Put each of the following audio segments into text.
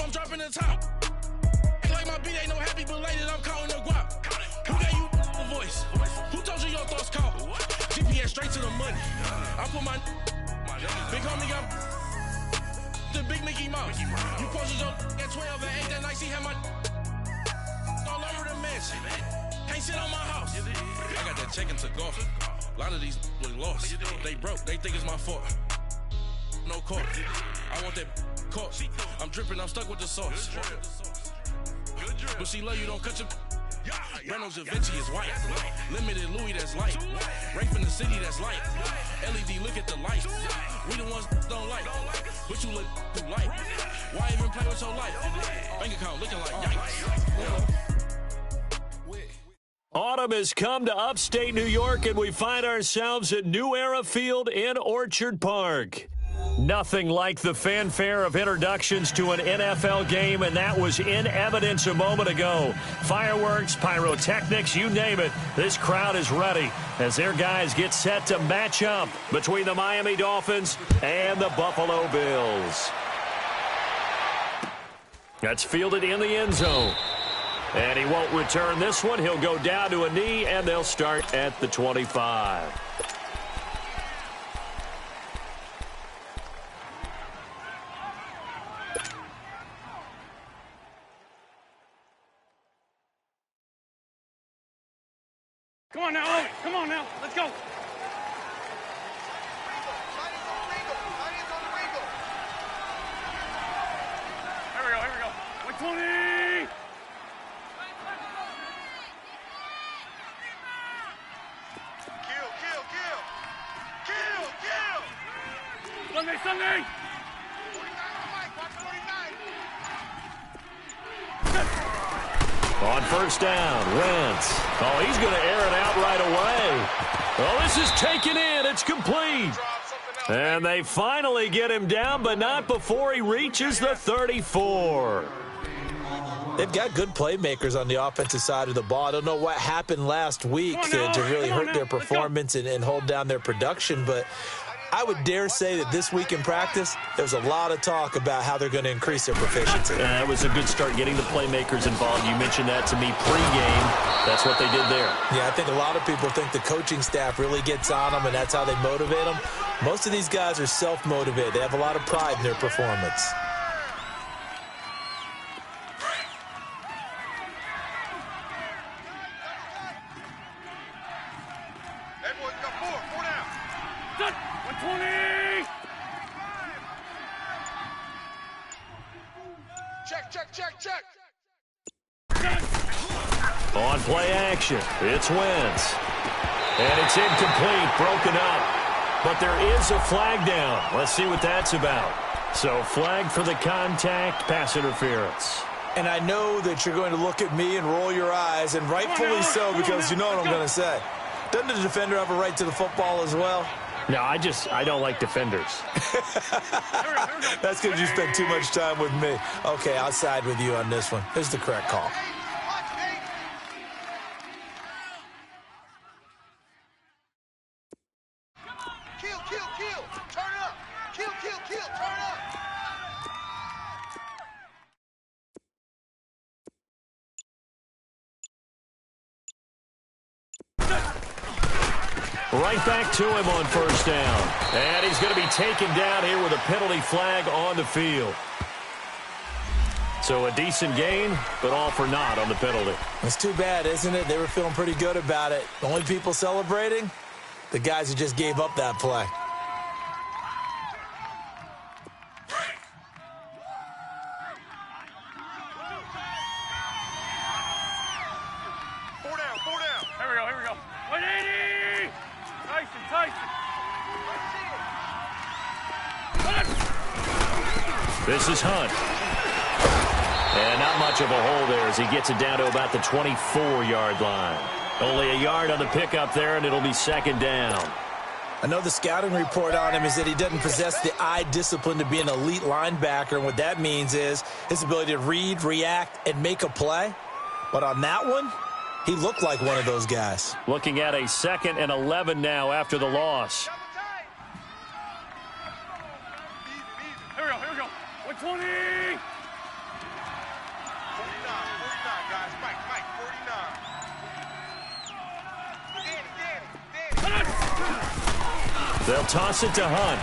I'm dropping the top. Act like my beat ain't no happy, but later I'm calling the guap. Who gave you the voice? Who told you your thoughts count? GPS straight to the money. I put my big homie got the big Mickey Mouse. You posted your at 12 and 8 that night. She had my all over the mansion. Can't sit on my house. I got that check into golf. A lot of these look lost. They broke. They think it's my fault. No court. I want that court. I'm dripping. I'm stuck with the sauce. But she love you. Don't cut your. Reynolds Da Vinci is white. Limited Louis that's light. Rape in the city that's light. LED look at the light. We the ones don't like. But you look too light. Why even play with your life? Bank account looking like yikes. Autumn has come to upstate New York, and we find ourselves at New Era Field in Orchard Park. Nothing like the fanfare of introductions to an NFL game, and that was in evidence a moment ago. Fireworks, pyrotechnics, you name it. This crowd is ready as their guys get set to match up between the Miami Dolphins and the Buffalo Bills. That's fielded in the end zone. And he won't return this one. He'll go down to a knee, and they'll start at the 25. Come on now, Owen. Come on now. Let's go. Here we go. Here we go. 120. Kill. Sunday. On first down, Wentz. Oh, he's going to air it out right away. Oh, this is taken in. It's complete. And they finally get him down, but not before he reaches the 34. They've got good playmakers on the offensive side of the ball. I don't know what happened last week to really hurt their performance and hold down their production, but I would dare say that this week in practice, there's a lot of talk about how they're going to increase their proficiency. That was a good start getting the playmakers involved. You mentioned that to me pregame. That's what they did there. Yeah, I think a lot of people think the coaching staff really gets on them, and that's how they motivate them. Most of these guys are self-motivated. They have a lot of pride in their performance. Check. On play action, it's Wentz. And it's incomplete, broken up. But there is a flag down. Let's see what that's about. So flag for the contact, pass interference. And I know that you're going to look at me and roll your eyes, and rightfully so, because you know what I'm going to say. Doesn't the defender have a right to the football as well? No, I don't like defenders. That's because you spend too much time with me. Okay, I'll side with you on this one. Here's the correct call. Kill. Turn up. Kill. Turn up. Right back to him on first down. And he's going to be taken down here with a penalty flag on the field. So a decent gain, but all for naught on the penalty. It's too bad, isn't it? They were feeling pretty good about it. The only people celebrating? The guys who just gave up that play. Four down. Here we go. 180. Tyson. This is Hunt. And not much of a hole there as he gets it down to about the 24-yard line. Only a yard on the pickup there, and it'll be second down. I know the scouting report on him is that he doesn't possess the eye discipline to be an elite linebacker, and what that means is his ability to read, react, and make a play. But on that one, he looked like one of those guys. Looking at a 2nd and 11 now after the loss. Here we go. 120. They'll toss it to Hunt.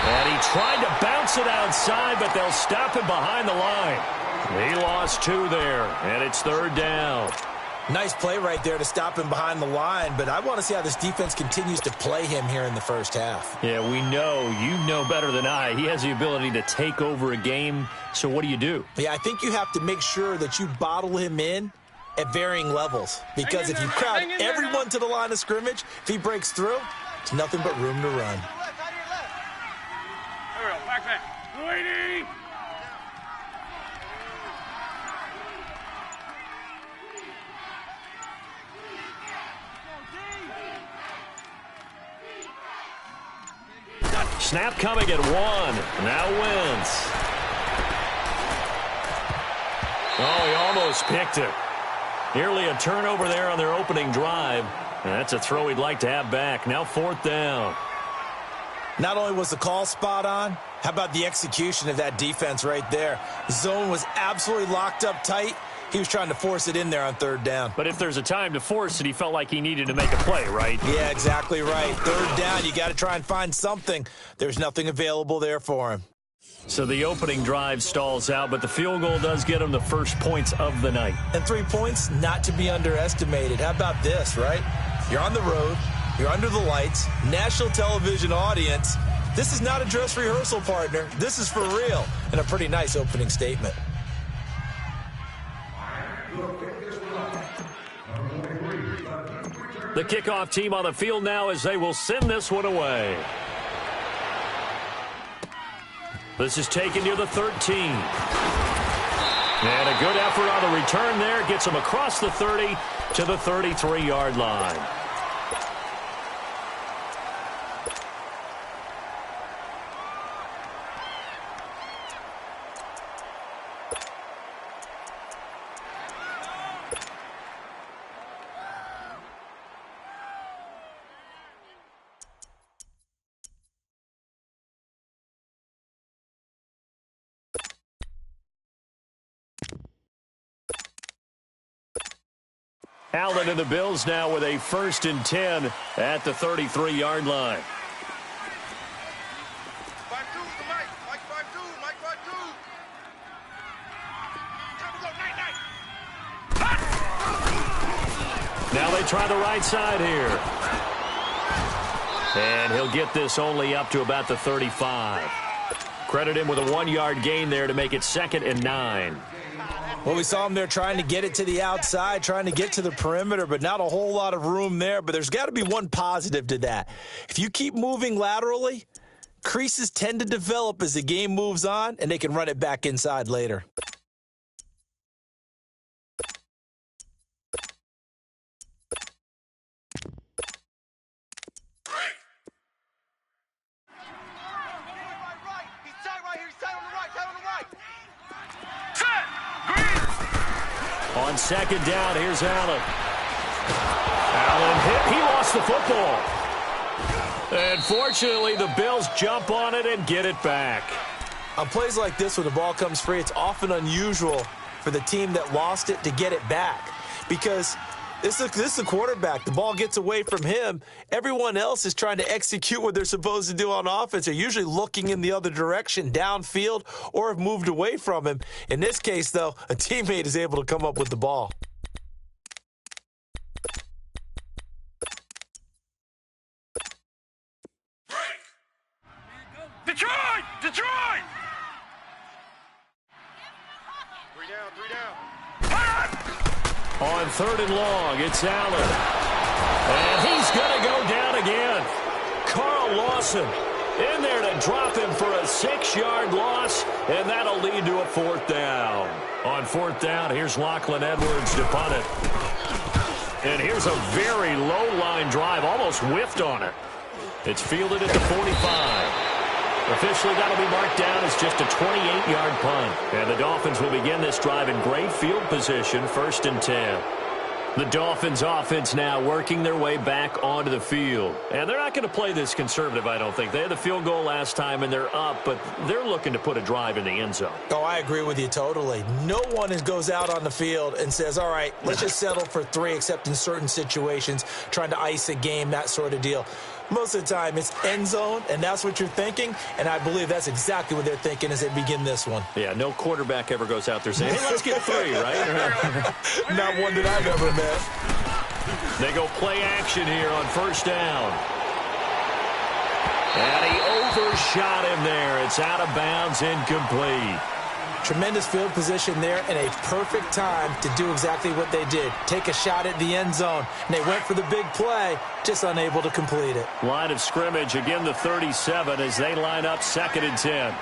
And he tried to bounce it outside, but they'll stop him behind the line. He lost 2 there, and it's 3rd down. Nice play right there to stop him behind the line, but I want to see how this defense continues to play him here in the first half. Yeah, we know. You know better than I. He has the ability to take over a game, so what do? Yeah, I think you have to make sure that you bottle him in at varying levels, because if you crowd everyone to the line of scrimmage, if he breaks through, it's nothing but room to run. There we go. Back. Lady! Snap coming at 1. Now Wentz. Oh, he almost picked it. Nearly a turnover there on their opening drive. And that's a throw he'd like to have back. Now 4th down. Not only was the call spot on, how about the execution of that defense right there? The zone was absolutely locked up tight. He was trying to force it in there on 3rd down. But if there's a time to force it, he felt like he needed to make a play, right? Yeah, exactly right. 3rd down, you got to try and find something. There's nothing available there for him. So the opening drive stalls out, but the field goal does get him the first points of the night. And 3 points, not to be underestimated. How about this, right? You're on the road. You're under the lights. National television audience. This is not a dress rehearsal, partner. This is for real. And a pretty nice opening statement. The kickoff team on the field now as they will send this one away. This is taken near the 13. And a good effort on the return there. Gets him across the 30 to the 33-yard line. Allen and the Bills now with a 1st and 10 at the 33-yard line. Now they try the right side here. And he'll get this only up to about the 35. Credit him with a 1-yard gain there to make it 2nd and 9. Well, we saw him there trying to get it to the outside, trying to get to the perimeter, but not a whole lot of room there. But there's got to be one positive to that. If you keep moving laterally, creases tend to develop as the game moves on, and they can run it back inside later. On 2nd down, here's Allen. Allen hit. He lost the football. And fortunately, the Bills jump on it and get it back. On plays like this, when the ball comes free, it's often unusual for the team that lost it to get it back. Because this is the quarterback. The ball gets away from him. Everyone else is trying to execute what they're supposed to do on offense. They're usually looking in the other direction, downfield, or have moved away from him. In this case, though, a teammate is able to come up with the ball. Detroit! 3 down. On 3rd and long, it's Allen. And he's going to go down again. Carl Lawson in there to drop him for a 6-yard loss, and that'll lead to a 4th down. On 4th down, here's Lachlan Edwards to punt it. And here's a very low-line drive, almost whiffed on it. It's fielded at the 45. Officially, that'll be marked down as just a 28-yard punt. And the Dolphins will begin this drive in great field position, 1st and 10. The Dolphins offense now working their way back onto the field. And they're not going to play this conservative, I don't think. They had the field goal last time, and they're up, but they're looking to put a drive in the end zone. Oh, I agree with you totally. No one goes out on the field and says, all right, let's just settle for 3, except in certain situations, trying to ice a game, that sort of deal. Most of the time, it's end zone, and that's what you're thinking, and I believe that's exactly what they're thinking as they begin this one. Yeah, no quarterback ever goes out there saying, hey, let's get 3, right? Not one that I've ever met. They go play action here on first down. And he overshot him there. It's out of bounds, incomplete. Tremendous field position there and a perfect time to do exactly what they did. Take a shot at the end zone. And they went for the big play, just unable to complete it. Line of scrimmage, again the 37 as they line up 2nd and 10.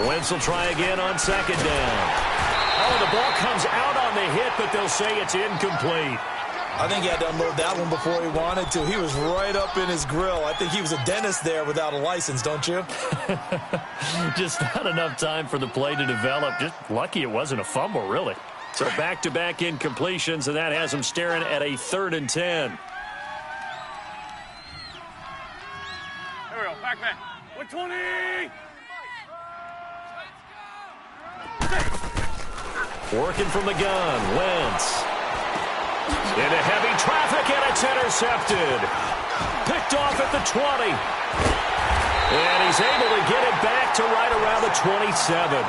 Wentz will try again on 2nd down. Oh, the ball comes out on the hit, but they'll say it's incomplete. I think he had to unload that one before he wanted to. He was right up in his grill. I think he was a dentist there without a license, don't you? Just not enough time for the play to develop. Just lucky it wasn't a fumble, really. So back-to-back incompletions, and that has him staring at a 3rd and 10. Here we go. Back. 120. Working from the gun, Wentz. Into heavy traffic, and it's intercepted. Picked off at the 20. And he's able to get it back to right around the 27.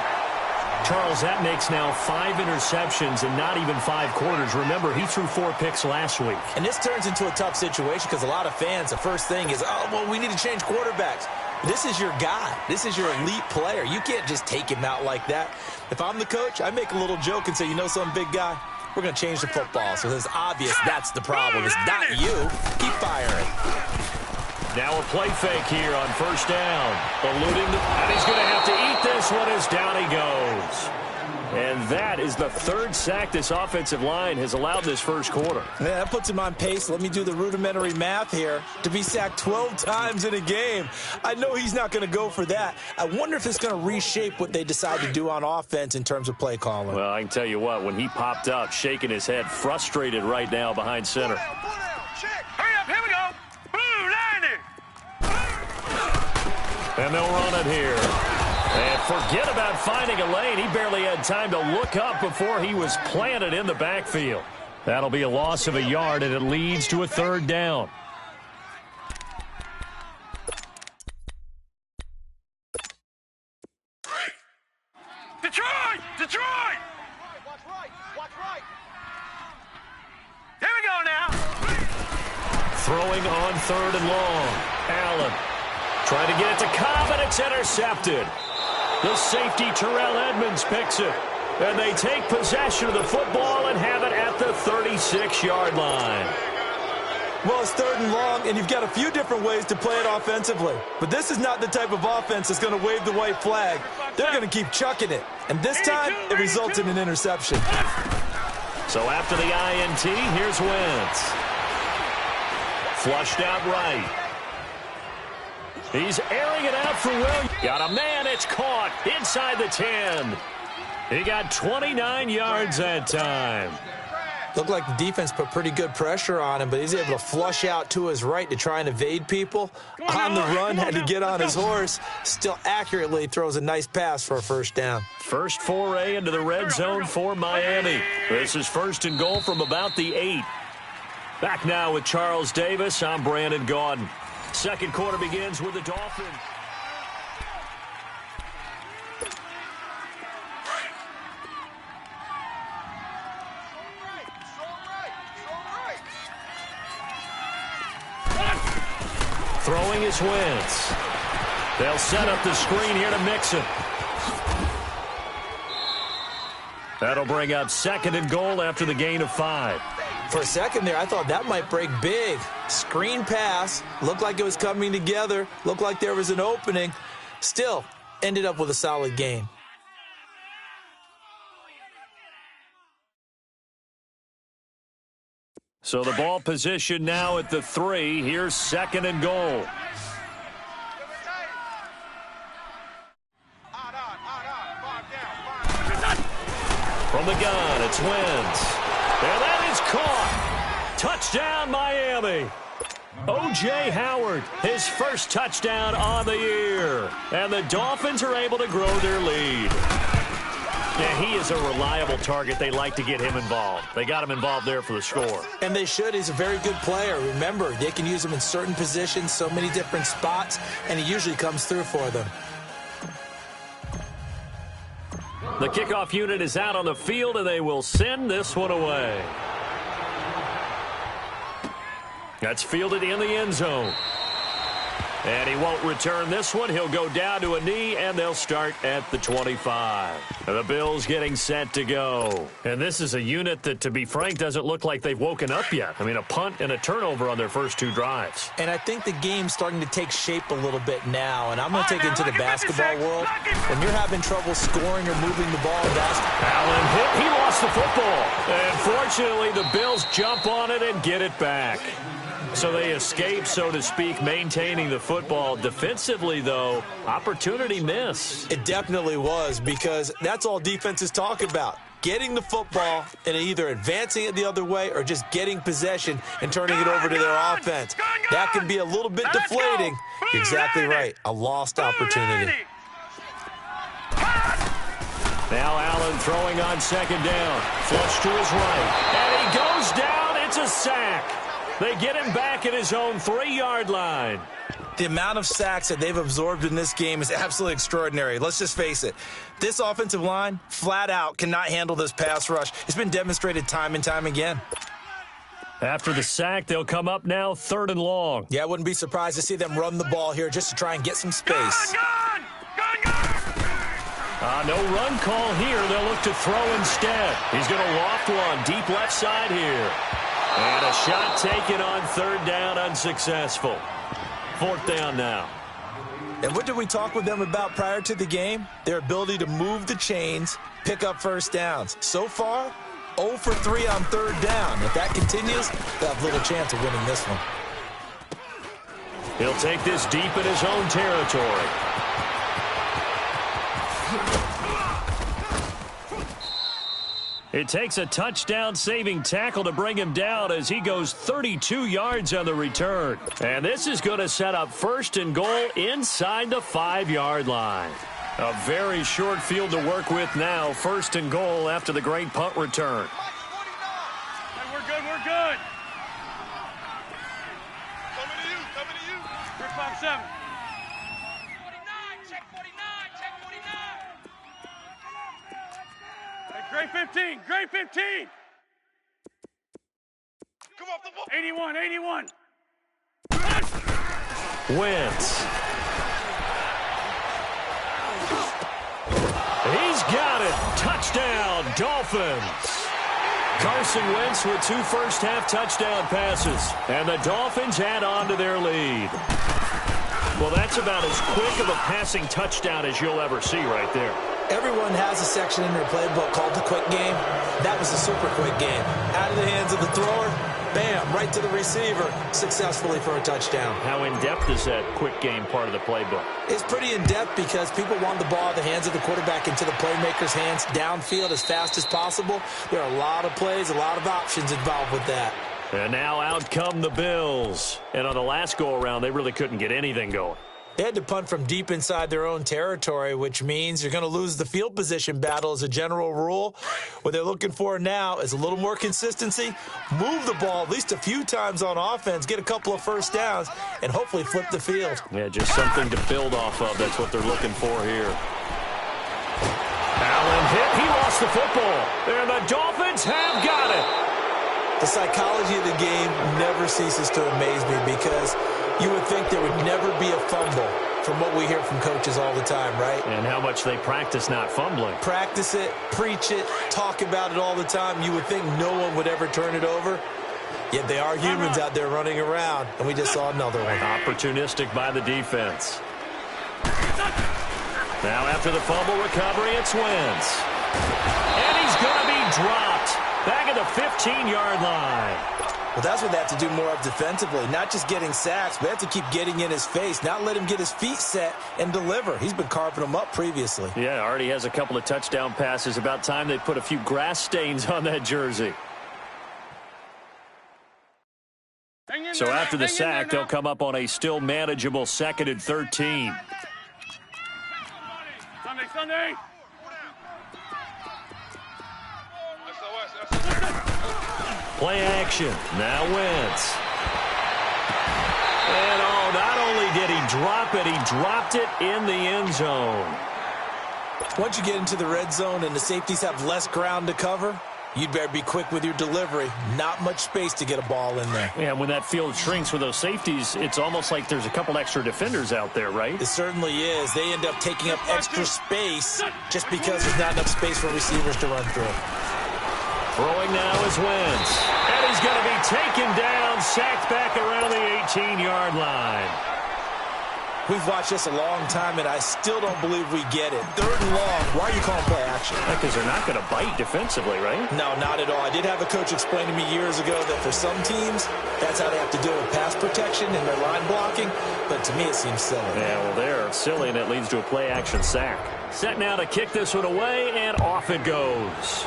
Charles, that makes now 5 interceptions in not even 5 quarters. Remember, he threw 4 picks last week. And this turns into a tough situation because a lot of fans, the first thing is, oh, well, we need to change quarterbacks. This is your guy. This is your elite player. You can't just take him out like that. If I'm the coach, I make a little joke and say, you know some big guy? We're going to change the football. So it's obvious that's the problem. It's not you. Keep firing. Now a play fake here on first down. Eluding and he's going to have to eat this one as down he goes. And that is the 3rd sack this offensive line has allowed this first quarter. Yeah, that puts him on pace. Let me do the rudimentary math here. To be sacked 12 times in a game. I know he's not going to go for that. I wonder if it's going to reshape what they decide to do on offense in terms of play calling. Well, I can tell you what, when he popped up, shaking his head, frustrated right now behind center. Hurry up, here we go. Blue 90. And they'll run it here. And forget about finding a lane. He barely had time to look up before he was planted in the backfield. That'll be a loss of a yard, and it leads to a 3rd down. Detroit! Watch right. Here we go now. Throwing on 3rd and long. Allen trying to get it to Cobb, and it's intercepted. The safety, Terrell Edmonds, picks it. And they take possession of the football and have it at the 36-yard line. Well, it's 3rd and long, and you've got a few different ways to play it offensively. But this is not the type of offense that's going to wave the white flag. They're going to keep chucking it. And this time, it results in an interception. So after the INT, here's Wentz. Flushed out right. He's airing it out for Williams. Got a man, it's caught inside the 10. He got 29 yards that time. Looked like the defense put pretty good pressure on him, but he's able to flush out to his right to try and evade people. On the run, had to get on his horse. Still accurately throws a nice pass for a 1st down. First foray into the red zone for Miami. This is 1st and goal from about the 8. Back now with Charles Davis. I'm Brandon Gaudin. Second quarter begins with the Dolphins. Throwing is Wentz. They'll set up the screen here to Mixon. That'll bring up 2nd and goal after the gain of 5. For a second there, I thought that might break big. Screen pass. Looked like it was coming together. Looked like there was an opening. Still, ended up with a solid game. So the ball position now at the 3. Here's 2nd and goal. From the gun, it's Wentz. And that is caught. Touchdown, Miami. O.J. Howard, his first touchdown on the year. And the Dolphins are able to grow their lead. Yeah, he is a reliable target. They like to get him involved. They got him involved there for the score. And they should. He's a very good player. Remember, they can use him in certain positions, so many different spots, and he usually comes through for them. The kickoff unit is out on the field, and they will send this one away. That's fielded in the end zone. And he won't return this one. He'll go down to a knee, and they'll start at the 25. The Bills getting set to go. And this is a unit that, to be frank, doesn't look like they've woken up yet. I mean, a punt and a turnover on their first two drives. And I think the game's starting to take shape a little bit now. And I'm going to take it into the basketball world. When you're having trouble scoring or moving the ball in basketball. Allen hit. He lost the football. And fortunately, the Bills jump on it and get it back. So they escape, so to speak, maintaining the football. Defensively, though, opportunity missed. It definitely was, because that's all defenses talk about. Getting the football and either advancing it the other way or just getting possession and turning it over to their offense. That can be a little bit deflating. You're exactly right. A lost opportunity. Now Allen throwing on second down. Flush to his right. And he goes down. It's a sack. They get him back at his own 3-yard line. The amount of sacks that they've absorbed in this game is absolutely extraordinary. Let's just face it. This offensive line, flat out, cannot handle this pass rush. It's been demonstrated time and time again. After the sack, they'll come up now 3rd and long. Yeah, I wouldn't be surprised to see them run the ball here just to try and get some space. No run call here. They'll look to throw instead. He's going to loft one deep left side here. And a shot taken on 3rd down, unsuccessful. 4th down now. And what did we talk with them about prior to the game? Their ability to move the chains, pick up first downs. So far, 0 for 3 on 3rd down. If that continues, they'll have little chance of winning this one. He'll take this deep in his own territory. It takes a touchdown-saving tackle to bring him down as he goes 32 yards on the return. And this is going to set up 1st and goal inside the 5-yard line. A very short field to work with now. 1st and goal after the great punt return. Hey, we're good, we're good. Coming to you. 357. Grade 15, grade 15. Come off the ball. 81. Wentz. He's got it. Touchdown, Dolphins. Carson Wentz with 2 first-half touchdown passes. And the Dolphins add on to their lead. Well, that's about as quick of a passing touchdown as you'll ever see right there. Everyone has a section in their playbook called the quick game. That was a super quick game. Out of the hands of the thrower, bam, right to the receiver, successfully for a touchdown. How in-depth is that quick game part of the playbook? It's pretty in-depth because people want the ball out of the hands of the quarterback into the playmaker's hands downfield as fast as possible. There are a lot of plays, a lot of options involved with that. And now out come the Bills. And on the last go-around, they really couldn't get anything going. They had to punt from deep inside their own territory, which means you're going to lose the field position battle as a general rule. What they're looking for now is a little more consistency, move the ball at least a few times on offense, get a couple of first downs, and hopefully flip the field. Yeah, just something to build off of. That's what they're looking for here. Allen hit. He lost the football. And the Dolphins have got it. The psychology of the game never ceases to amaze me because you would think there would never be a fumble from what we hear from coaches all the time, right? And how much they practice not fumbling. Practice it, preach it, talk about it all the time. You would think no one would ever turn it over. Yet they are humans out there running around, and we just saw another one. Opportunistic by the defense. Now after the fumble recovery, it's Wentz. And he's going to be dropped back at the 15-yard line. Well, that's what they have to do more of defensively, not just getting sacks, but they have to keep getting in his face, not let him get his feet set and deliver. He's been carving them up previously. Yeah, already has a couple of touchdown passes. About time they put a few grass stains on that jersey. So after the sack, they'll come up on a still manageable 2nd and 13. Sunday. Play action. Now Wentz. And not only did he drop it, he dropped it in the end zone. Once you get into the red zone and the safeties have less ground to cover, you'd better be quick with your delivery. Not much space to get a ball in there. Yeah, when that field shrinks with those safeties, it's almost like there's a couple extra defenders out there, right? It certainly is. They end up taking up extra space just because there's not enough space for receivers to run through. Throwing now is Wentz. And he's going to be taken down, sacked back around the 18-yard line. We've watched this a long time, and I still don't believe we get it. 3rd and long. Why are you calling play action? Because they're not going to bite defensively, right? No, not at all. I did have a coach explain to me years ago that for some teams, that's how they have to deal with pass protection and their line blocking. But to me, it seems silly. Yeah, well, they're silly, and it leads to a play action sack. Set now to kick this one away, and off it goes.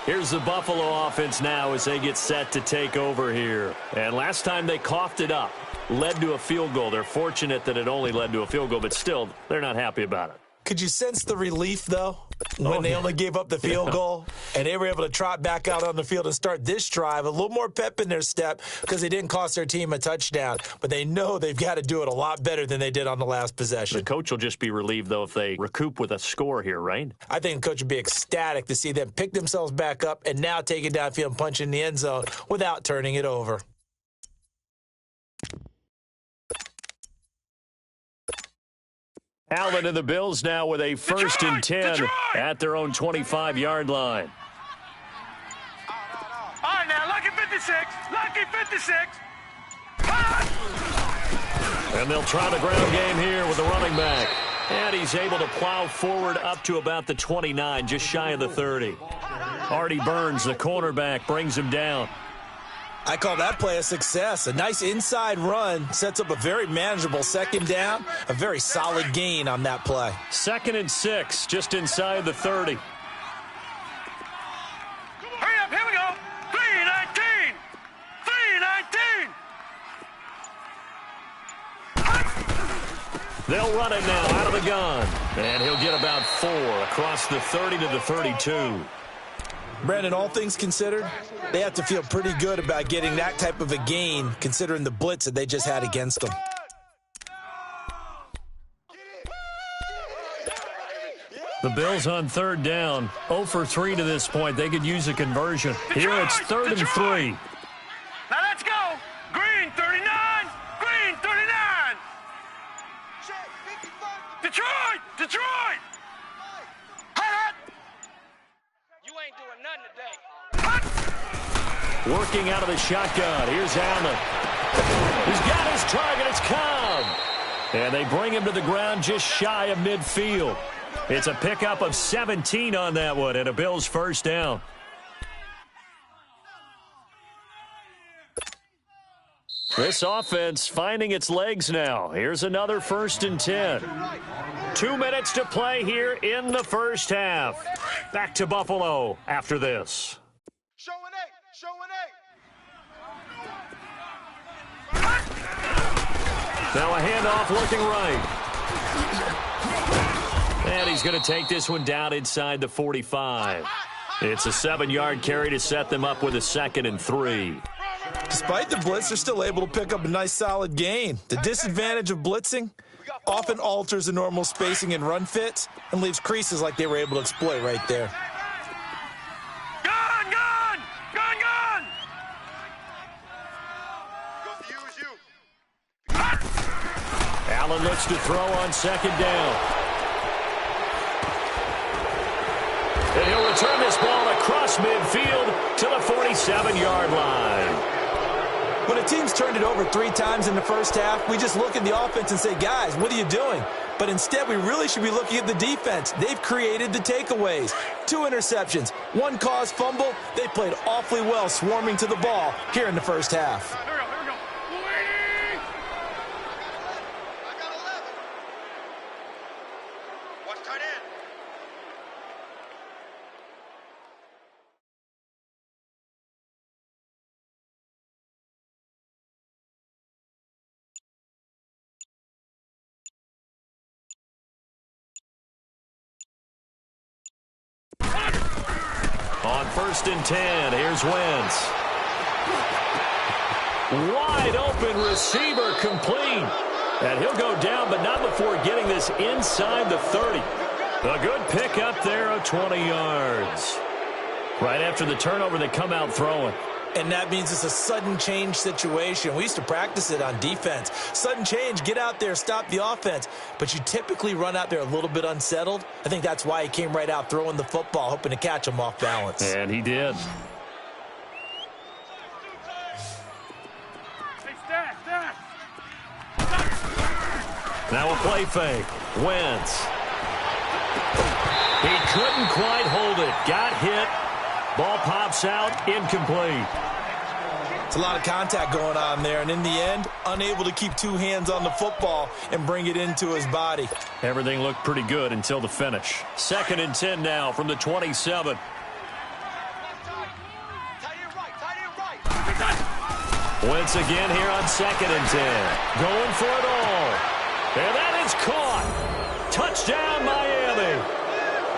Here's the Buffalo offense now as they get set to take over here. And last time they coughed it up, led to a field goal. They're fortunate that it only led to a field goal, but still, they're not happy about it. Could you sense the relief, though, when they only gave up the field goal and they were able to trot back out on the field and start this drive? A little more pep in their step because they didn't cost their team a touchdown, but they know they've got to do it a lot better than they did on the last possession. The coach will just be relieved, though, if they recoup with a score here, right? I think the coach would be ecstatic to see them pick themselves back up and now take it downfield and punch in the end zone without turning it over. Allen and the Bills now with a 1st and 10 at their own 25-yard line. All right, now, lucky 56. Lucky 56. And they'll try the ground game here with the running back. And he's able to plow forward up to about the 29, just shy of the 30. Artie Burns, the cornerback, brings him down. I call that play a success. A nice inside run sets up a very manageable 2nd down, a very solid gain on that play. 2nd and 6, just inside the 30. Hurry up, here we go. 3:19. 3:19. They'll run it now out of the gun. And he'll get about 4 across the 30 to the 32. Brandon, all things considered, they have to feel pretty good about getting that type of a gain considering the blitz that they just had against them. The Bills on 3rd down, 0 for 3 to this point. They could use a conversion. Here it's 3rd and 3. Now let's go. Green 39. Green 39. Detroit. Detroit. You ain't doing nothing today. Working out of the shotgun. Here's Allen. He's got his target. It's Cobb. And they bring him to the ground just shy of midfield. It's a pickup of 17 on that one and a Bills 1st down. This offense finding its legs now. Here's another 1st and 10. 2 minutes to play here in the 1st half. Back to Buffalo after this. Now a handoff looking right. And he's going to take this one down inside the 45. It's a 7-yard carry to set them up with a 2nd and 3. Despite the blitz, they're still able to pick up a nice solid gain. The disadvantage of blitzing often alters the normal spacing and run fits and leaves creases like they were able to exploit right there. Gun! Gun! Gun! Gun! Allen looks to throw on 2nd down. And he'll return this ball across midfield to the 47-yard line. When a team's turned it over 3 times in the 1st half, we just look at the offense and say, guys, what are you doing? But instead, we really should be looking at the defense. They've created the takeaways. 2 interceptions, 1 caused fumble. They played awfully well swarming to the ball here in the 1st half. Here we go. I got 11. Watch tight end. On 1st and 10, here's Wentz. Wide open receiver complete. And he'll go down, but not before getting this inside the 30. A good pickup there of 20 yards. Right after the turnover, they come out throwing. And that means it's a sudden change situation. We used to practice it on defense. Sudden change, get out there, stop the offense. But you typically run out there a little bit unsettled. I think that's why he came right out throwing the football, hoping to catch him off balance. And he did. Now a play fake. Wentz. He couldn't quite hold it. Got hit. Ball pops out, incomplete. It's a lot of contact going on there, and in the end, unable to keep two hands on the football and bring it into his body. Everything looked pretty good until the finish. 2nd and 10 now from the 27. Wentz again here on 2nd and 10. Going for it all. And that is caught. Touchdown, Miami.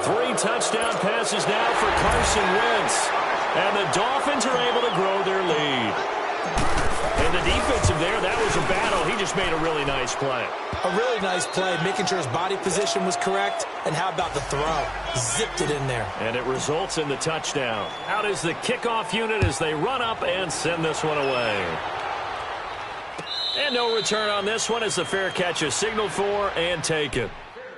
3 touchdown passes now for Carson Wentz. And the Dolphins are able to grow their lead. And the defensive there, that was a battle. He just made a really nice play. A really nice play, making sure his body position was correct. And how about the throw? Zipped it in there. And it results in the touchdown. Out is the kickoff unit as they run up and send this one away. And no return on this one as the fair catch is signaled for and taken.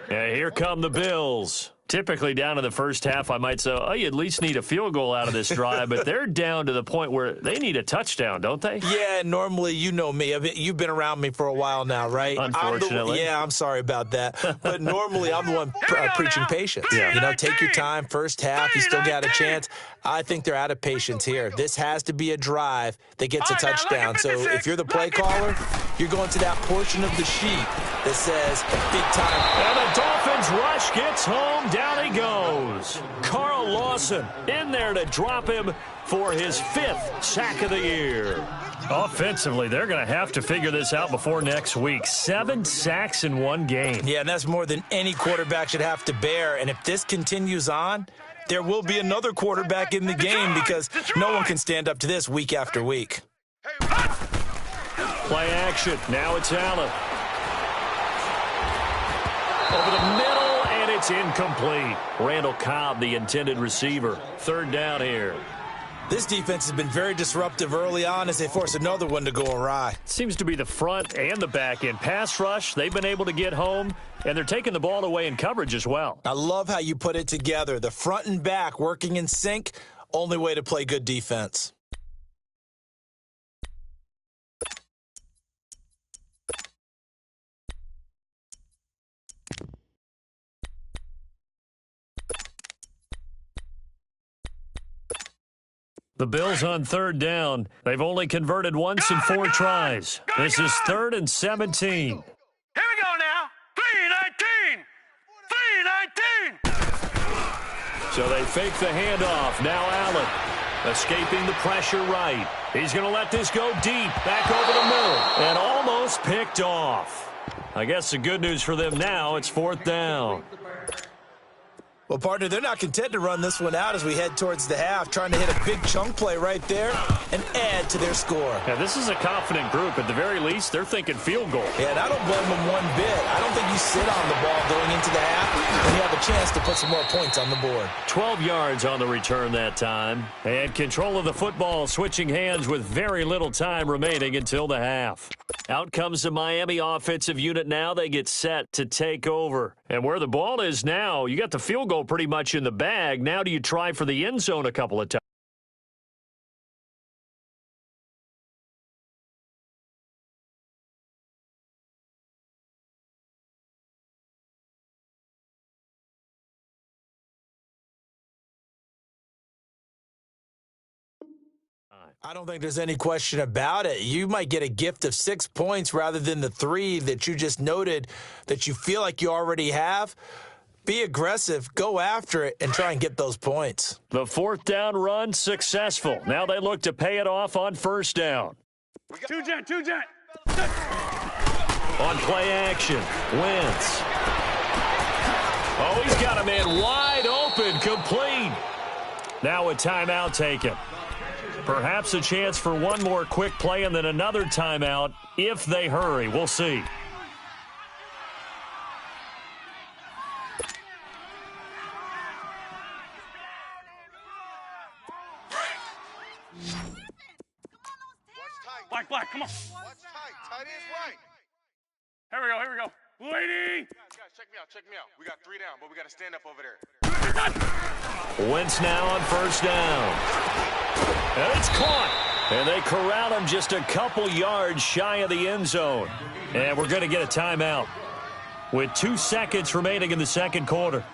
And here come the Bills. Typically down in the first half, I might say, oh, you at least need a field goal out of this drive, but they're down to the point where they need a touchdown, don't they? Yeah, normally, you know me. You've been around me for a while now, right? Unfortunately. I'm sorry about that. But normally, I'm the one preaching patience. Yeah. You know, take your time. First half, you still got a chance. I think they're out of patience here. This has to be a drive that gets a touchdown. So if you're the play caller, you're going to that portion of the sheet that says big time. And the Dolphins rush gets home. Down he goes. Carl Lawson in there to drop him for his 5th sack of the year. Offensively, they're going to have to figure this out before next week. 7 sacks in one game. Yeah, and that's more than any quarterback should have to bear. And if this continues on, there will be another quarterback in the game because no one can stand up to this week after week. Play action. Now it's Allen. Over the middle, and it's incomplete. Randall Cobb, the intended receiver. 3rd down here. This defense has been very disruptive early on as they force another one to go awry. Seems to be the front and the back end. Pass rush, they've been able to get home, and they're taking the ball away in coverage as well. I love how you put it together. The front and back working in sync, only way to play good defense. The Bills on 3rd down. They've only converted once in 4 tries. This is 3rd and 17. Here we go now. 3-19. So they fake the handoff. Now Allen escaping the pressure right. He's going to let this go deep. Back over the middle. And almost picked off. I guess the good news for them now, it's 4th down. Well, partner, they're not content to run this one out as we head towards the half, trying to hit a big chunk play right there and add to their score. Yeah, this is a confident group. At the very least, they're thinking field goal. Yeah, and I don't blame them one bit. I don't think you sit on the ball going into the half when you have a chance to put some more points on the board. 12 yards on the return that time. And control of the football switching hands with very little time remaining until the half. Out comes the Miami offensive unit now. They get set to take over. And where the ball is now, you got the field goal pretty much in the bag. Now do you try for the end zone a couple of times? I don't think there's any question about it. You might get a gift of 6 points rather than the 3 that you just noted that you feel like you already have. Be aggressive, go after it, and try and get those points. The 4th down run successful. Now they look to pay it off on 1st down. Two jet. On play action, Wentz. Oh, he's got a man wide open, complete. Now a timeout taken. Perhaps a chance for one more quick play and then another timeout if they hurry. We'll see. Black, come on. What's tight? Tight is right. Here we go. Lady! Guys, check me out. We got 3 down, but we got to stand up over there. Wentz now on first down. And it's caught. And they corral him just a couple yards shy of the end zone. And we're going to get a timeout with 2 seconds remaining in the second quarter.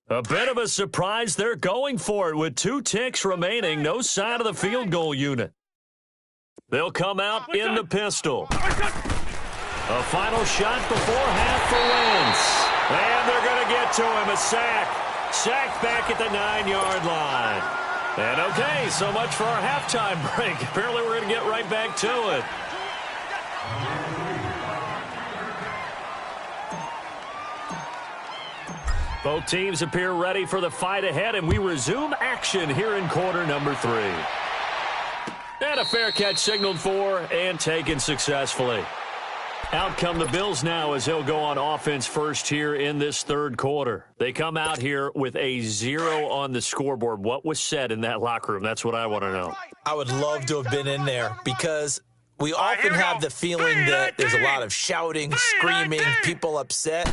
A bit of a surprise. They're going for it with 2 ticks remaining. No sign of the field goal unit. They'll come out in the pistol. A final shot before half for Wentz. And they're going to get to him. A sack. Sacked back at the 9-yard line. And okay, so much for our halftime break. Apparently we're going to get right back to it. Both teams appear ready for the fight ahead, and we resume action here in quarter number 3. And a fair catch signaled for and taken successfully. Out come the Bills now as they'll go on offense first here in this third quarter. They come out here with a 0 on the scoreboard. What was said in that locker room? That's what I want to know. I would love to have been in there because we often have the feeling that there's a lot of shouting, screaming, people upset.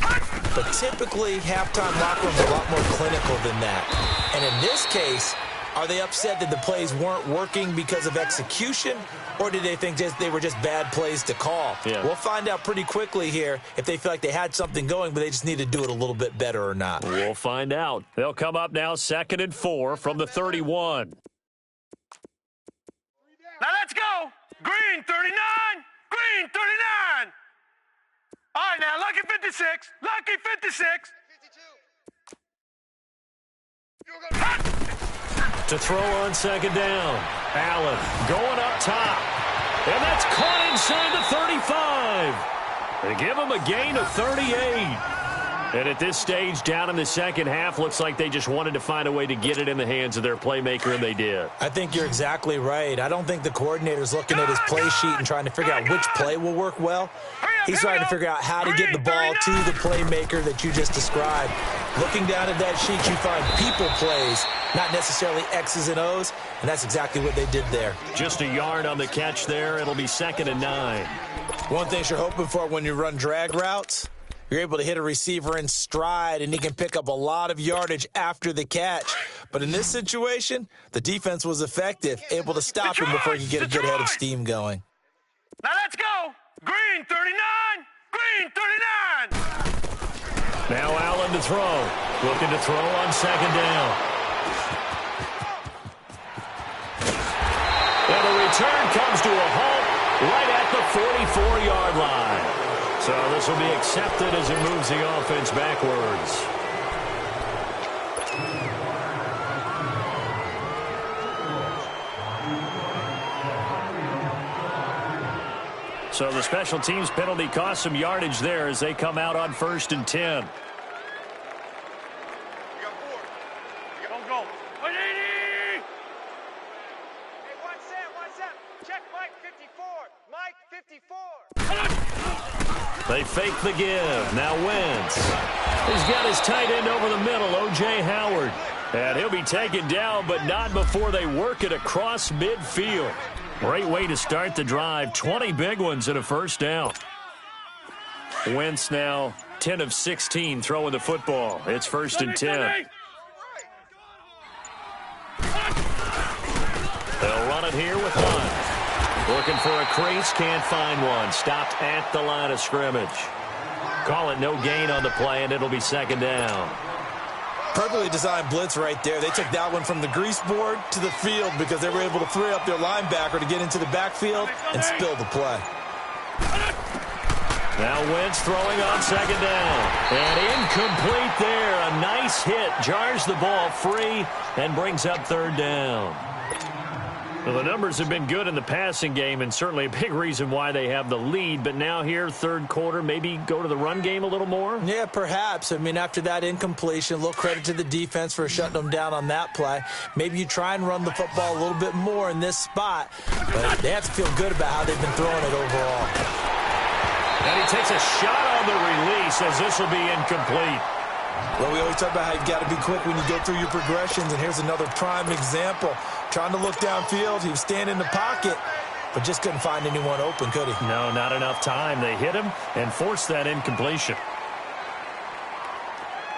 But typically, halftime locker rooms are a lot more clinical than that. And in this case, are they upset that the plays weren't working because of execution, or did they think they were just bad plays to call? Yeah. We'll find out pretty quickly here if they feel like they had something going, but they just need to do it a little bit better or not. We'll find out. They'll come up now 2nd and 4 from the 31. Now let's go. Green 39. Green 39. All right, now, lucky 56. Lucky 56. 52. To throw on 2nd down. Allen going up top. And that's caught inside the 35. They give him a gain of 38. And at this stage, down in the second half, looks like they just wanted to find a way to get it in the hands of their playmaker, and they did. I think you're exactly right. I don't think the coordinator's looking at his play sheet and trying to figure out which play will work well. He's trying to figure out how to get the ball to the playmaker that you just described. Looking down at that sheet, you find people plays, not necessarily X's and O's, and that's exactly what they did there. Just a yard on the catch there. It'll be 2nd and 9. One thing you're hoping for when you run drag routes, you're able to hit a receiver in stride, and he can pick up a lot of yardage after the catch. But in this situation, the defense was effective, able to stop him before he could get a good head of steam going. Now let's go. Green 39. Green 39. Now Allen to throw. Looking to throw on 2nd down. And the return comes to a halt right at the 44-yard line. So this will be accepted as it moves the offense backwards. So the special teams penalty cost some yardage there as they come out on 1st and 10. Don't go. 180. Hey, one set. Check Mike 54. Mike 54. They fake the give. Now Wentz. He's got his tight end over the middle, O.J. Howard. And he'll be taken down, but not before they work it across midfield. Great way to start the drive. 20 big ones and a first down. Wentz now 10 of 16 throwing the football. It's 1st and 10. They'll run it here with Hunt. Looking for a crease, can't find one. Stopped at the line of scrimmage. Call it no gain on the play, and it'll be 2nd down. Perfectly designed blitz right there. They took that one from the grease board to the field because they were able to free up their linebacker to get into the backfield and spill the play. Now Wentz throwing on 2nd down. And incomplete there. A nice hit. Jars the ball free and brings up 3rd down. Well, the numbers have been good in the passing game and certainly a big reason why they have the lead. But now here, third quarter, maybe go to the run game a little more? Yeah, perhaps. I mean, after that incompletion, a little credit to the defense for shutting them down on that play. Maybe you try and run the football a little bit more in this spot. But they have to feel good about how they've been throwing it overall. And he takes a shot on the release as this will be incomplete. Well, we always talk about how you've got to be quick when you go through your progressions, and here's another prime example. Trying to look downfield, he was standing in the pocket, but just couldn't find anyone open, could he? No, not enough time. They hit him and forced that incompletion.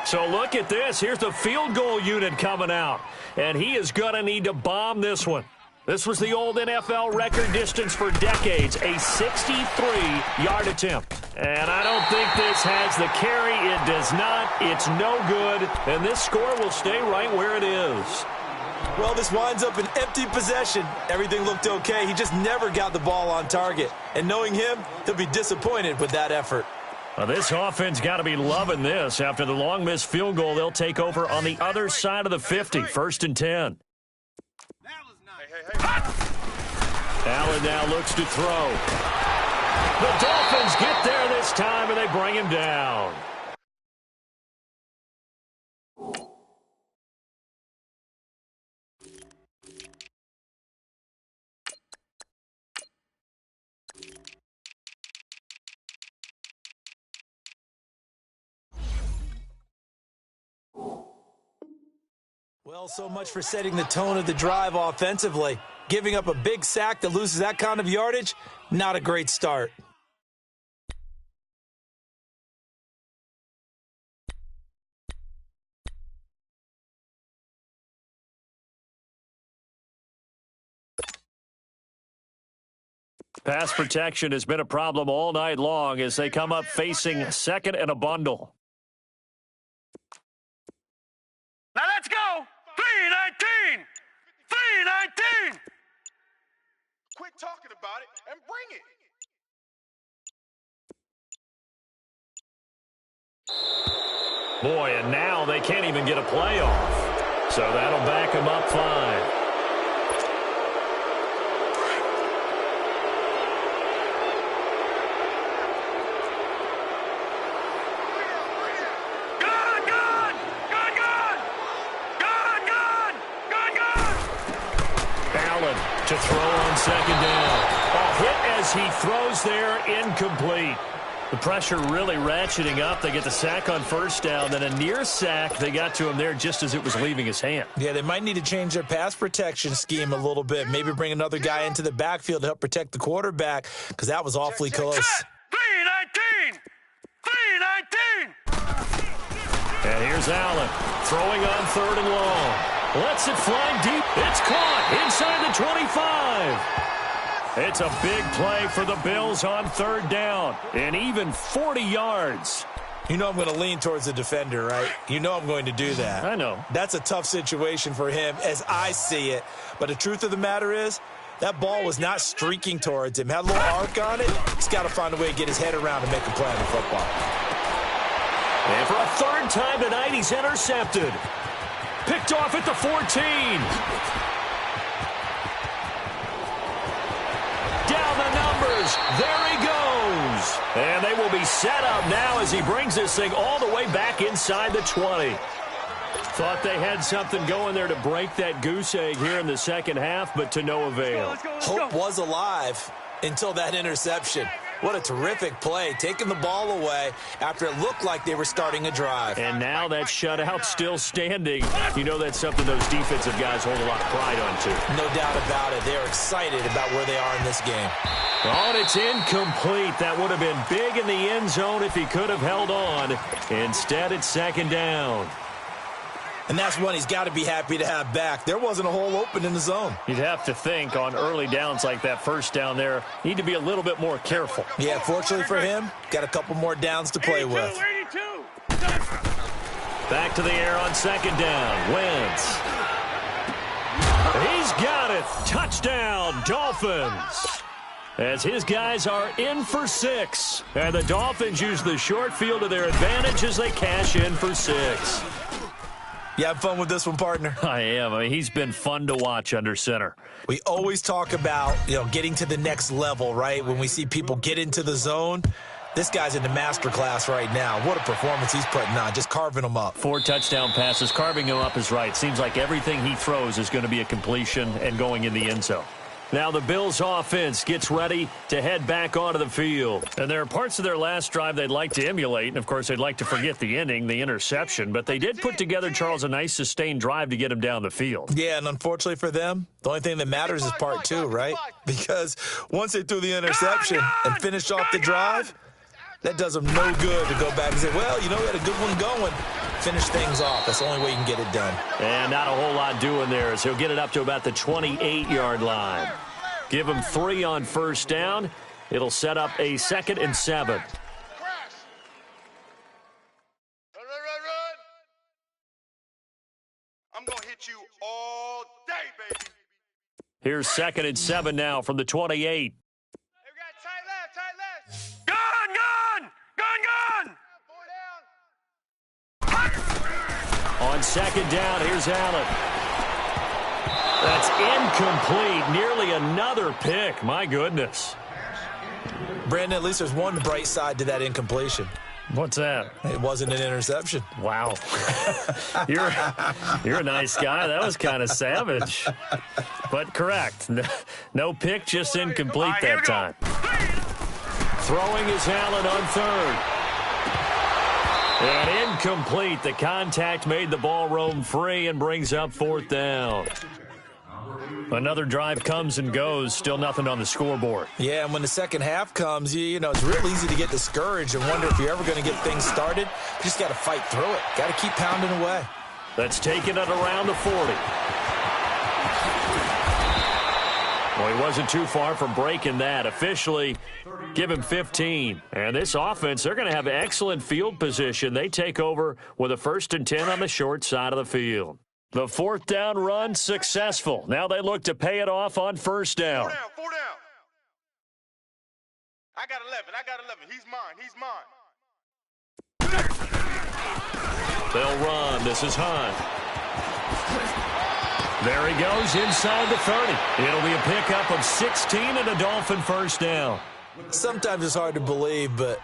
So look at this. Here's the field goal unit coming out, and he is going to need to bomb this one. This was the old NFL record distance for decades, a 63-yard attempt. And I don't think this has the carry. It does not. It's no good. And this score will stay right where it is. Well, this winds up an empty possession. Everything looked okay. He just never got the ball on target. And knowing him, he'll be disappointed with that effort. Well, this offense got to be loving this. After the long missed field goal, they'll take over on the other side of the 50, 1st and 10. Allen now looks to throw. The Dolphins get there this time, and they bring him down. Well, so much for setting the tone of the drive offensively. Giving up a big sack that loses that kind of yardage, not a great start. Pass protection has been a problem all night long as they come up facing 2nd and a bundle. Now let's go. 3-19. 3-19. Quit talking about it and bring it. Boy, and now they can't even get a play off. So that'll back them up 5. To throw on 2nd down. A hit as he throws there, incomplete. The pressure really ratcheting up. They get the sack on 1st down, then a near sack. They got to him there just as it was leaving his hand. Yeah, they might need to change their pass protection scheme a little bit. Maybe bring another guy into the backfield to help protect the quarterback, because that was awfully close. 3-19. 3-19. And here's Allen throwing on 3rd and long. Lets it fly deep. It's caught inside the 25. It's a big play for the Bills on 3rd down. And even 40 yards. You know I'm going to lean towards the defender, right? You know I'm going to do that. I know. That's a tough situation for him as I see it. But the truth of the matter is, that ball was not streaking towards him. Had a little arc on it. He's got to find a way to get his head around and make a play on the football. And for a 3rd time tonight, he's intercepted. Picked off at the 14. Down the numbers. There he goes. And they will be set up now as he brings this thing all the way back inside the 20. Thought they had something going there to break that goose egg here in the 2nd half, but to no avail. Hope was alive until that interception. What a terrific play, taking the ball away after it looked like they were starting a drive. And now that shutout still standing. You know that's something those defensive guys hold a lot of pride on, too. No doubt about it. They're excited about where they are in this game. Oh, and it's incomplete. That would have been big in the end zone if he could have held on. Instead, it's 2nd down. And that's one he's got to be happy to have back. There wasn't a hole open in the zone. You'd have to think on early downs like that 1st down there, need to be a little bit more careful. Yeah, fortunately for him, got a couple more downs to play with. 82. Back to the air on 2nd down. Wentz. He's got it. Touchdown, Dolphins. As his guys are in for 6. And the Dolphins use the short field to their advantage as they cash in for 6. You have fun with this one, partner? I am. I mean, he's been fun to watch under center. We always talk about, getting to the next level, right? When we see people get into the zone, this guy's in the master class right now. What a performance he's putting on, just carving them up. 4 touchdown passes. Carving him up is right. Seems like everything he throws is going to be a completion and going in the end zone. Now the Bills offense gets ready to head back onto the field. And there are parts of their last drive they'd like to emulate. And, of course, they'd like to forget the ending, the interception. But they did put together, Charles, a nice sustained drive to get him down the field. Yeah, and unfortunately for them, the only thing that matters is part 2, right? Because once they threw the interception and finished off the drive, that does them no good to go back and say, well, we had a good one going. Finish things off. That's the only way you can get it done. And not a whole lot doing there as he'll get it up to about the 28-yard line. Give him 3 on first down. It'll set up a 2nd and 7. Run. I'm going to hit you all day, baby. Here's 2nd and 7 now from the 28. Hey, we got tight left. Gun! On 2nd down, here's Allen. That's incomplete. Nearly another pick. My goodness. Brandon, at least there's one bright side to that incompletion. What's that? It wasn't an interception. Wow. You're a nice guy. That was kind of savage. But correct. No pick, just incomplete that time. Throwing is Allen on 3rd. And incomplete. The contact made the ball roam free and brings up 4th down. Another drive comes and goes. Still nothing on the scoreboard. Yeah, and when the second half comes, it's real easy to get discouraged and wonder if you're ever going to get things started. You just got to fight through it. Got to keep pounding away. That's taken it around the 40. Well, he wasn't too far from breaking that. Officially, give him 15. And this offense, they're going to have excellent field position. They take over with a 1st and 10 on the short side of the field. The 4th down run successful. Now they look to pay it off on 1st down. 4 down. I got 11. He's mine. They'll run. This is Hunt. There he goes inside the 30. It'll be a pickup of 16 and a Dolphin 1st down. Sometimes it's hard to believe, but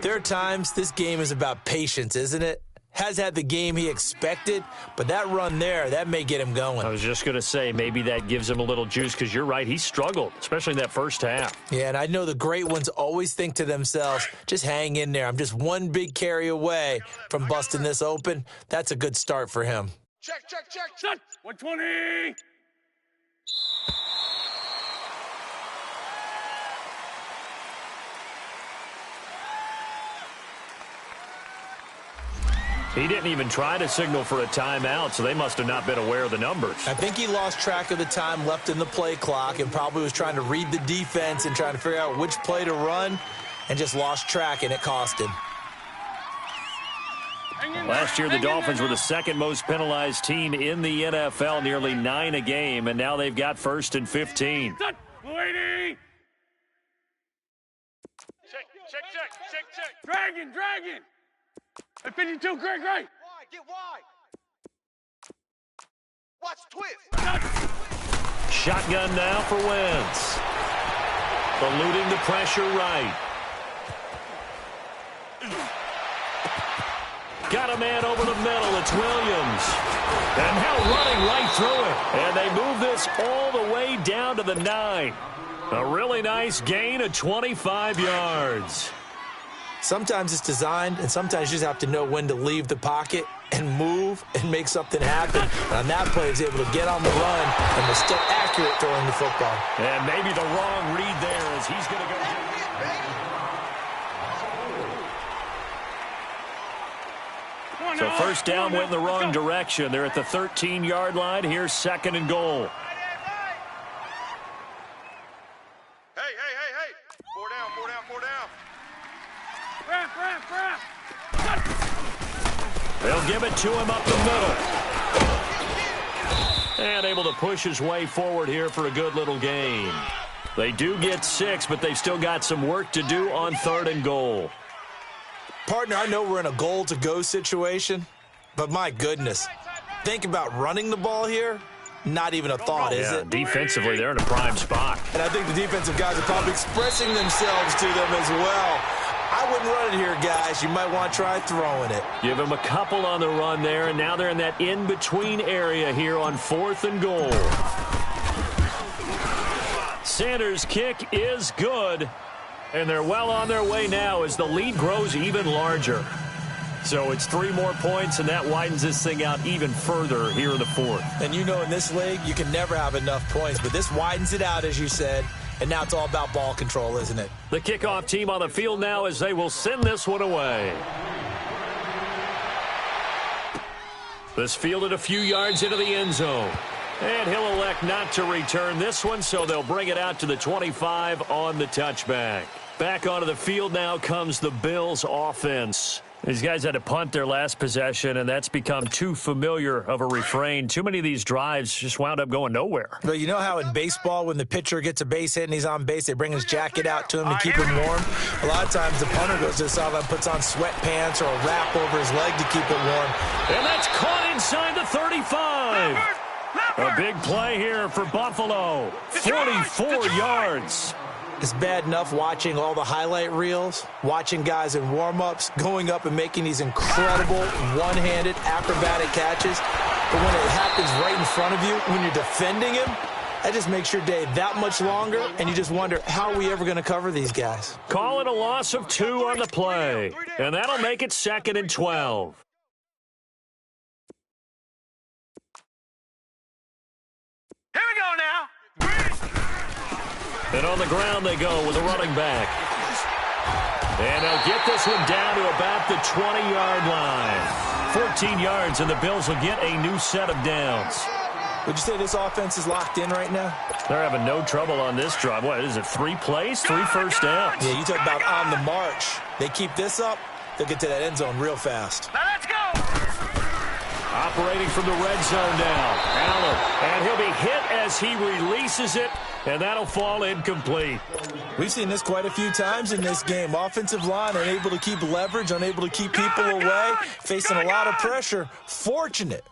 there are times this game is about patience, isn't it? Has had the game he expected, but that run there, that may get him going. I was just going to say, maybe that gives him a little juice because you're right, he struggled, especially in that first half. Yeah, and I know the great ones always think to themselves, just hang in there. I'm just one big carry away from busting this open. That's a good start for him. Check. 120! He didn't even try to signal for a timeout, so they must have not been aware of the numbers. I think he lost track of the time left in the play clock and probably was trying to read the defense and trying to figure out which play to run and just lost track, and it cost him. Last year, the Dolphins were the 2nd most penalized team in the NFL, nearly 9 a game, and now they've got 1st and 15. Lady! Check. Dragon! At 52, Greg, right! Get wide. Watch twist. Shotgun now for Wentz. Eluding the pressure right. Got a man over the middle. It's Williams. And now running right through it. And they move this all the way down to the 9. A really nice gain of 25 yards. Sometimes it's designed, and sometimes you just have to know when to leave the pocket and move and make something happen. And on that play, he was able to get on the run and was still accurate throwing the football. And maybe the wrong read there as he's going to go. So 1st down went in the wrong direction. They're at the 13-yard line. Here's 2nd and goal. Hey. 4 down. They'll give it to him up the middle. And able to push his way forward here for a good little gain. They do get 6, but they've still got some work to do on 3rd and goal. Partner, I know we're in a goal-to-go situation, but my goodness, think about running the ball here, not even a thought, is it? Defensively, they're in a prime spot. And I think the defensive guys are probably expressing themselves to them as well. I wouldn't run it here, guys. You might want to try throwing it. Give them a couple on the run there, and now they're in that in-between area here on 4th and goal. Sanders' kick is good, and they're well on their way now as the lead grows even larger. So it's 3 more points, and that widens this thing out even further here in the 4th. And you know in this league, you can never have enough points, but this widens it out, as you said, and now it's all about ball control, isn't it? The kickoff team on the field now as they will send this one away. This fielded a few yards into the end zone. And he'll elect not to return this one, so they'll bring it out to the 25 on the touchback. Back onto the field now comes the Bills offense. These guys had to punt their last possession, and that's become too familiar of a refrain. Too many of these drives just wound up going nowhere. But you know how in baseball, when the pitcher gets a base hit and he's on base, they bring his jacket out to him to keep him warm? A lot of times the punter goes to the sideline, puts on sweatpants or a wrap over his leg to keep it warm. And that's caught inside the 35. A big play here for Buffalo. 44 yards. It's bad enough watching all the highlight reels, watching guys in warm-ups, going up and making these incredible one-handed acrobatic catches. But when it happens right in front of you, when you're defending him, that just makes your day that much longer, and you just wonder, how are we ever going to cover these guys? Call it a loss of 2 on the play, and that'll make it 2nd and 12. Here we go now. And on the ground they go with a running back. And they'll get this one down to about the 20-yard line. 14 yards, and the Bills will get a new set of downs. Would you say this offense is locked in right now? They're having no trouble on this drive. What is it, 3 plays, 3 first downs? Yeah, you talk about on the march. They keep this up, they'll get to that end zone real fast. Now let's go. Operating from the red zone now. Allen, and he'll be hit as he releases it, and that'll fall incomplete. We've seen this quite a few times in this game. Offensive line unable to keep leverage, unable to keep people away, facing a lot of pressure. Fortunate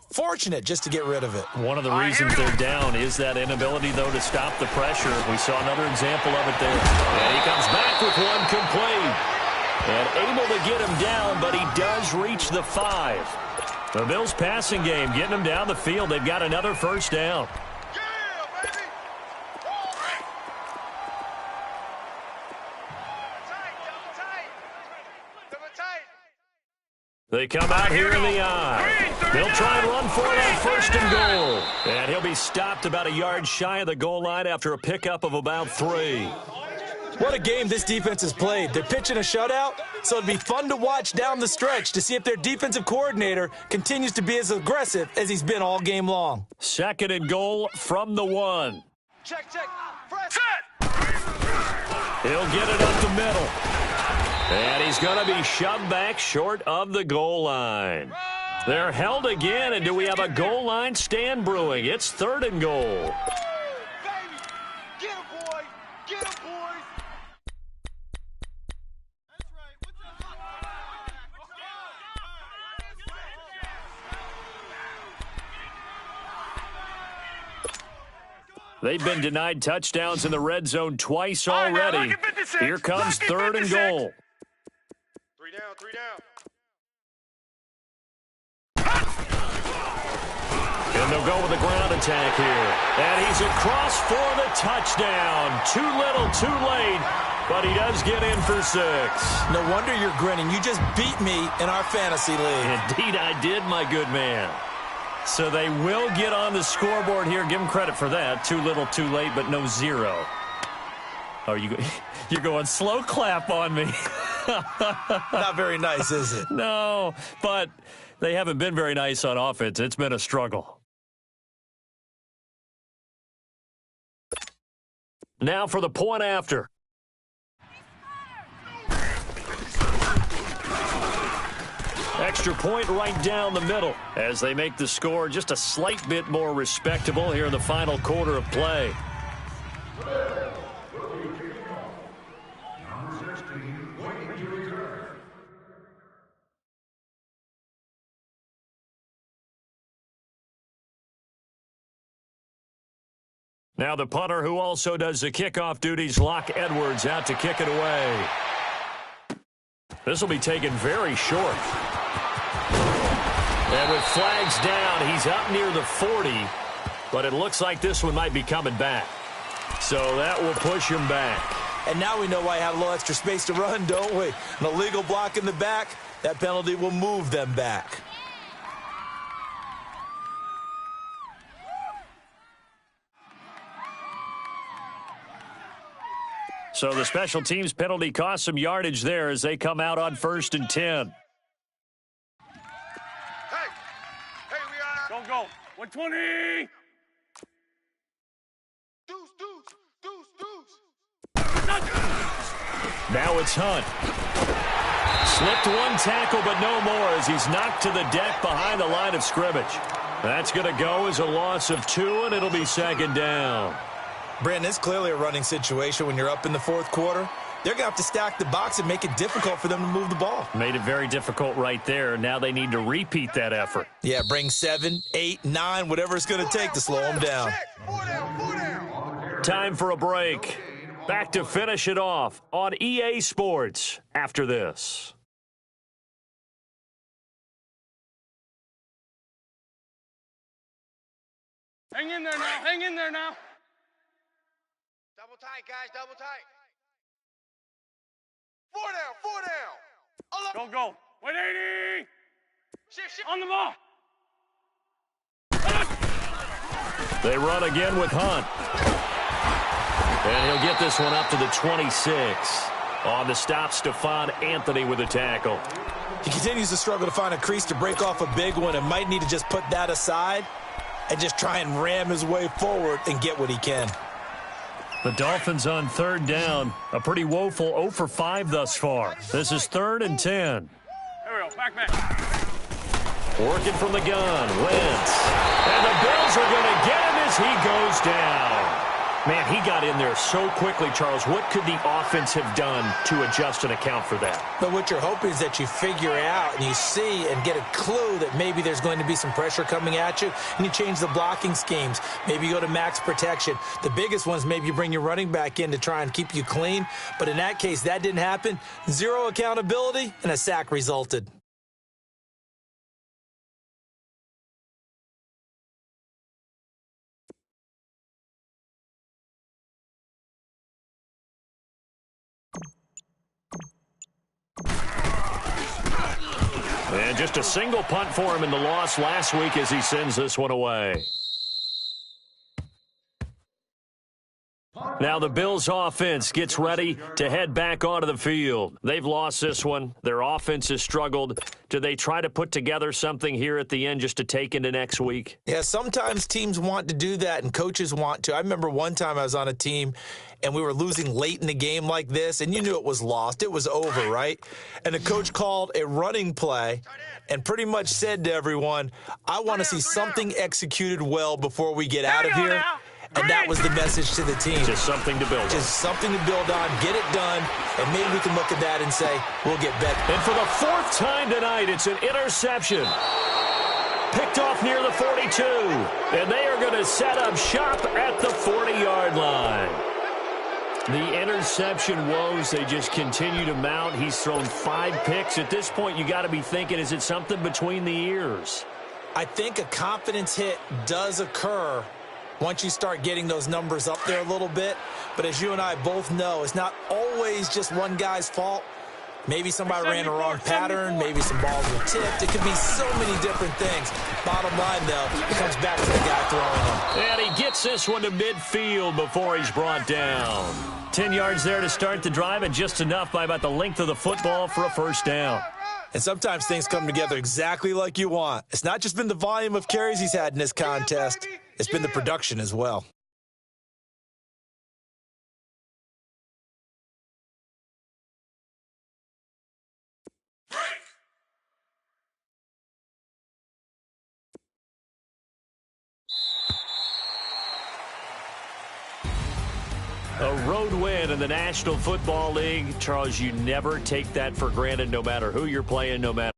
just to get rid of it. One of the reasons they're down is that inability, though, to stop the pressure. We saw another example of it there. And he comes back with one complete. And able to get him down, but he does reach the 5. The Bills' passing game getting them down the field. They've got another first down. They come out here in the eye. They'll try and run for it on 1st and goal. And he'll be stopped about a yard shy of the goal line after a pickup of about 3. What a game this defense has played. They're pitching a shutout, so it'd be fun to watch down the stretch to see if their defensive coordinator continues to be as aggressive as he's been all game long. 2nd and goal from the 1. Check. Fresh. Set. He'll get it up the middle. And he's going to be shoved back short of the goal line. They're held again, and do we have a goal line stand brewing? It's 3rd and goal. Baby. Get him, boy. Get him, boys. They've been denied touchdowns in the red zone twice already. Here comes 3rd and goal. 3 down. And they'll go with a ground attack here. And he's across for the touchdown. Too little, too late, but he does get in for 6. No wonder you're grinning. You just beat me in our fantasy league. Indeed I did, my good man. So they will get on the scoreboard here. Give them credit for that. Too little, too late, but no 0. Oh, you're going slow clap on me. Not very nice, is it? No, but they haven't been very nice on offense. It's been a struggle. Now for the point after. Extra point right down the middle as they make the score just a slight bit more respectable here in the final quarter of play. Now the punter who also does the kickoff duties, Locke Edwards, out to kick it away. This will be taken very short. And with flags down, he's up near the 40, but it looks like this one might be coming back. So that will push him back. And now we know why I have a little extra space to run, don't we? An illegal block in the back, that penalty will move them back. So the special teams penalty cost some yardage there as they come out on 1st and 10. Go, go. 120. Deuce. Now it's Hunt. Slipped one tackle, but no more as he's knocked to the deck behind the line of scrimmage. That's going to go as a loss of 2, and it'll be 2nd down. Brandon, it's clearly a running situation when you're up in the 4th quarter. They're going to have to stack the box and make it difficult for them to move the ball. Made it very difficult right there. Now they need to repeat that effort. Yeah, bring 7, 8, 9, whatever it's going to take to slow them down. 4 down. Time for a break. Back to finish it off on EA Sports after this. Hang in there now. Hang in there now. Double tight, guys, double tight. 4 down. Go, go. 180. Shift. On the ball. They run again with Hunt. And he'll get this one up to the 26. On the stop, Stephon Anthony with a tackle. He continues to struggle to find a crease to break off a big one and might need to just put that aside and just try and ram his way forward and get what he can. The Dolphins on 3rd down. A pretty woeful 0 for 5 thus far. This is 3rd and 10. There we go. Back. Working from the gun. Wentz. And the Bills are going to get him as he goes down. Man, he got in there so quickly, Charles. What could the offense have done to adjust and account for that? But what you're hoping is that you figure out and you see and get a clue that maybe there's going to be some pressure coming at you, and you change the blocking schemes. Maybe you go to max protection. The biggest ones, maybe you bring your running back in to try and keep you clean. But in that case, that didn't happen. 0 accountability, and a sack resulted. And just a single punt for him in the loss last week as he sends this one away. Now the Bills offense gets ready to head back onto the field. They've lost this one. Their offense has struggled. Do they try to put together something here at the end just to take into next week? Yeah, sometimes teams want to do that and coaches want to. I remember one time I was on a team and we were losing late in the game like this, and you knew it was lost. It was over, right? And the coach called a running play and pretty much said to everyone, I want to see something executed well before we get out of here. And that was the message to the team. Just something to build on. Just something to build on, get it done, and maybe we can look at that and say, we'll get better. And for the 4th time tonight, it's an interception. Picked off near the 42. And they are going to set up shop at the 40-yard line. The interception woes, they just continue to mount. He's thrown 5 picks. At this point, you got to be thinking, is it something between the ears? I think a confidence hit does occur once you start getting those numbers up there a little bit. But as you and I both know, it's not always just one guy's fault. Maybe somebody ran a wrong pattern. Maybe some balls were tipped. It could be so many different things. Bottom line, though, it comes back to the guy throwing them. And he gets this one to midfield before he's brought down. 10 yards there to start the drive, and just enough by about the length of the football for a 1st down. And sometimes things come together exactly like you want. It's not just been the volume of carries he's had in this contest. It's been the production as well. A road win in the National Football League. Charles, you never take that for granted no matter who you're playing, no matter